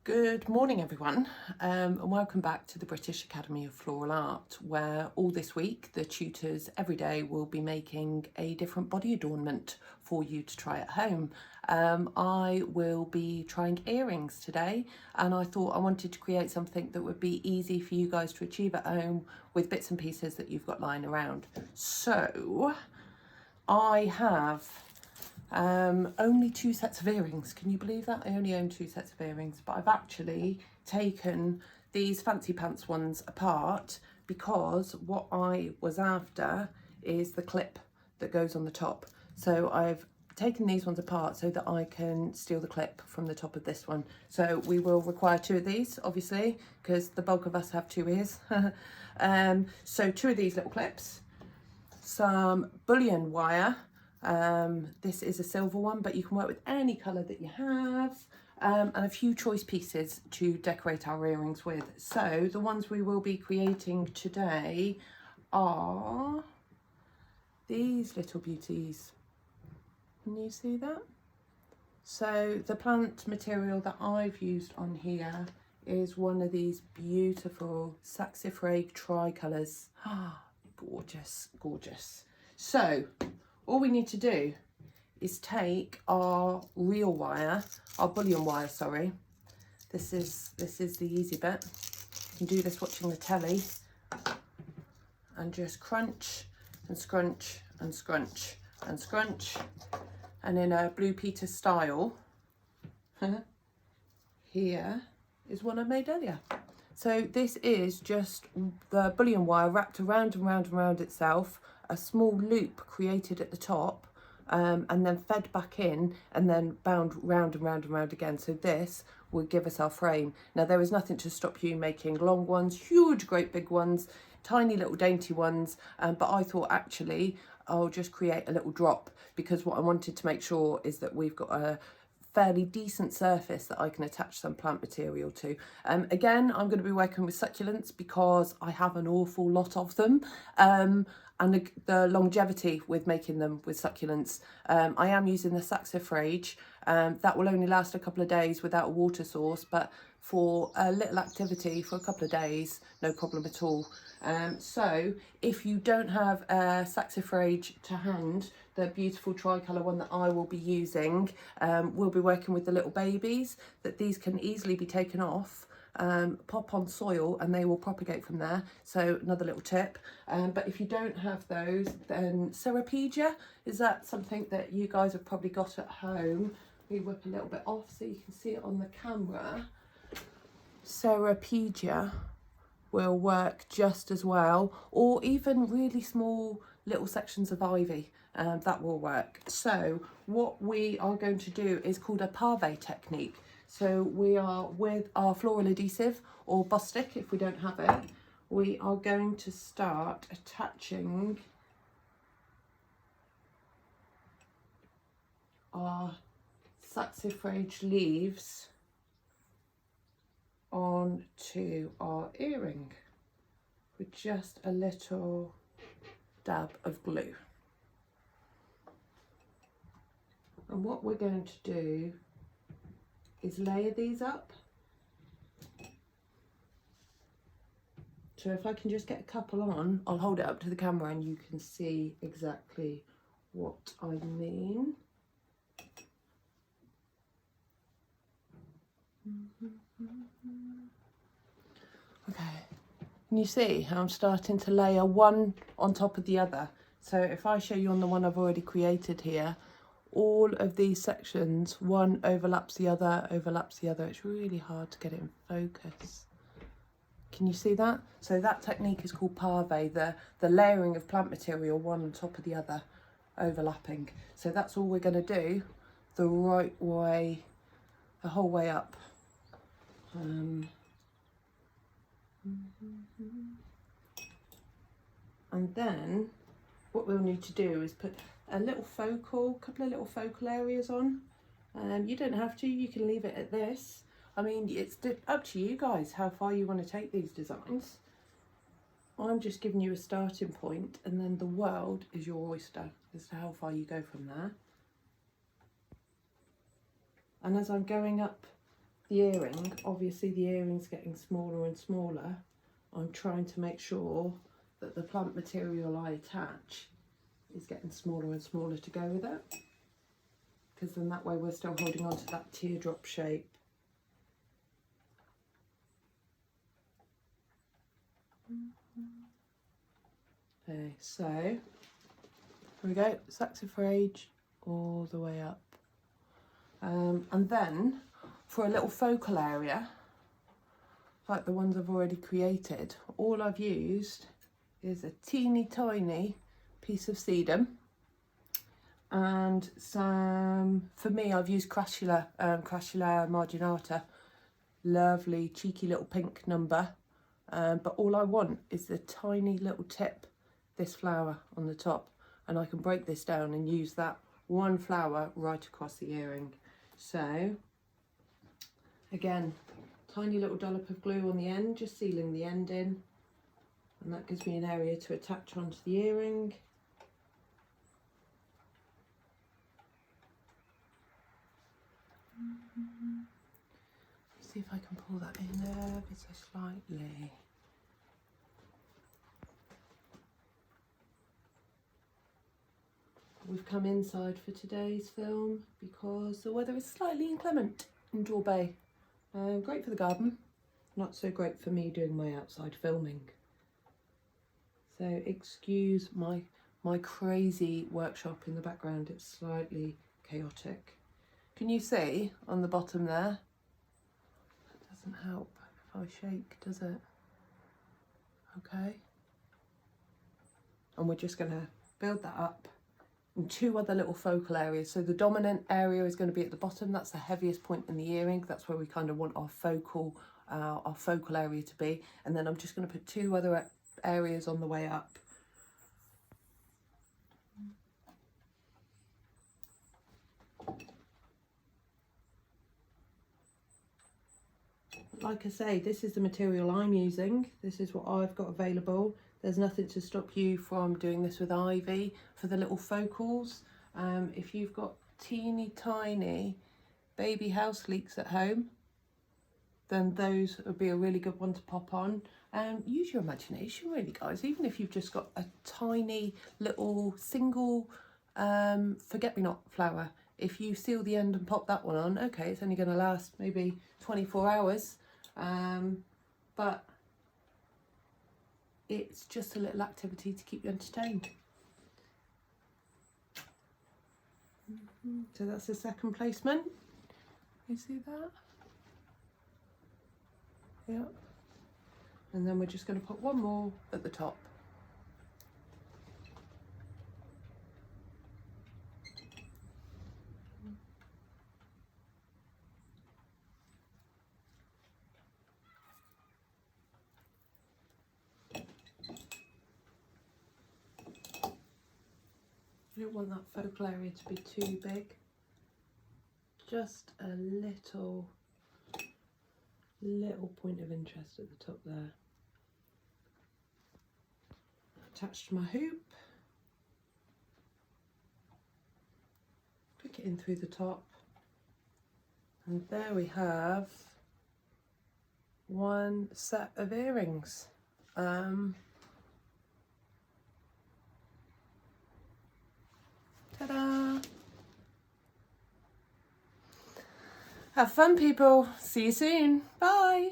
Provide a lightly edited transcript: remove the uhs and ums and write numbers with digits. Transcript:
Good morning everyone, and welcome back to the British Academy of Floral Art, where all this week the tutors every day will be making a different body adornment for you to try at home. I will be trying earrings today, and I thought I wanted to create something that would be easy for you guys to achieve at home with bits and pieces that you've got lying around. So I have only 2 sets of earrings. Can you believe that? I only own 2 sets of earrings, but I've actually taken these fancy pants ones apart because what I was after is the clip that goes on the top. So I've taken these ones apart so that I can steal the clip from the top of this one. So we will require 2 of these, obviously, because the bulk of us have 2 ears. So 2 of these little clips, some bullion wire. This is a silver one, but you can work with any colour that you have, and a few choice pieces to decorate our earrings with. So the ones we will be creating today are these little beauties. Can you see that? So the plant material that I've used on here is one of these beautiful saxifrage tricolours. Gorgeous, gorgeous. So all we need to do is take our real wire, our bullion wire, sorry. This is the easy bit. You can do this watching the telly, and just crunch and scrunch and scrunch and scrunch. And in a Blue Peter style, here is one I made earlier. So this is just the bullion wire wrapped around and round and round itself, a small loop created at the top, and then fed back in and then bound round and round and round again. So this will give us our frame. Now there is nothing to stop you making long ones, huge great big ones, tiny little dainty ones, but I thought actually I'll just create a little drop, because what I wanted to make sure is that we've got a fairly decent surface that I can attach some plant material to. Again, I'm going to be working with succulents because I have an awful lot of them, and the longevity with making them with succulents. I am using the saxifrage. That will only last a couple of days without a water source, but for a little activity for a couple of days, no problem at all. So if you don't have a saxifrage to hand, the beautiful tricolour one that I will be using, we'll be working with the little babies, that these can easily be taken off, pop on soil and they will propagate from there. So another little tip. But if you don't have those, then Ceropedia, is that something that you guys have probably got at home? We whip a little bit off so you can see it on the camera. Ceropedia will work just as well, or even really small little sections of ivy, that will work. So what we are going to do is called a pave technique. So we are, with our floral adhesive or Bostik if we don't have it, we are going to start attaching our saxifrage leaves onto our earring with just a little dab of glue. And what we're going to do is layer these up. So if I can just get a couple on, I'll hold it up to the camera and you can see exactly what I mean. Okay, can you see how I'm starting to layer one on top of the other? So if I show you on the one I've already created here, all of these sections, one overlaps the other, overlaps the other. It's really hard to get it in focus. Can you see that? So that technique is called pave, the layering of plant material one on top of the other, overlapping. So that's all we're going to do the right way, the whole way up. And then what we'll need to do is put a little couple of little focal areas on. You don't have to, you can leave it at this. I mean, it's up to you guys how far you want to take these designs. I'm just giving you a starting point, and then the world is your oyster as to how far you go from there. And as I'm going up the earring, obviously the earring's getting smaller and smaller. I'm trying to make sure that the plant material I attach is getting smaller and smaller to go with it, because then that way we're still holding on to that teardrop shape. Okay, so here we go, saxifrage all the way up. And then for a little focal area, like the ones I've already created, all I've used is a teeny tiny piece of sedum and some, for me I've used Crassula marginata, lovely cheeky little pink number, but all I want is the tiny little tip, this flower on the top, and I can break this down and use that one flower right across the earring. So again, tiny little dollop of glue on the end, just sealing the end in, and that gives me an area to attach onto the earring. See if I can pull that in there ever so slightly. We've come inside for today's film because the weather is slightly inclement in Torbay. Great for the garden, not so great for me doing my outside filming. So excuse my crazy workshop in the background, it's slightly chaotic. Can you see on the bottom there? That doesn't help if I shake, does it? Okay. And we're just gonna build that up in two other little focal areas. So the dominant area is going to be at the bottom, that's the heaviest point in the earring, that's where we kind of want our focal area to be, and then I'm just going to put two other areas on the way up. Like I say, this is the material I'm using, this is what I've got available. There's nothing to stop you from doing this with ivy for the little focals. If you've got teeny tiny baby house leeks at home, then those would be a really good one to pop on. Use your imagination really, guys. Even if you've just got a tiny little single forget-me-not flower, if you seal the end and pop that one on, okay, it's only going to last maybe 24 hours, but it's just a little activity to keep you entertained. So that's the second placement. You see that? Yeah. And then we're just going to put one more at the top. You don't want that focal area to be too big. Just a little point of interest at the top there. Attached to my hoop. Pick it in through the top. And there we have one set of earrings. Ta-da! Have fun, people. See you soon. Bye.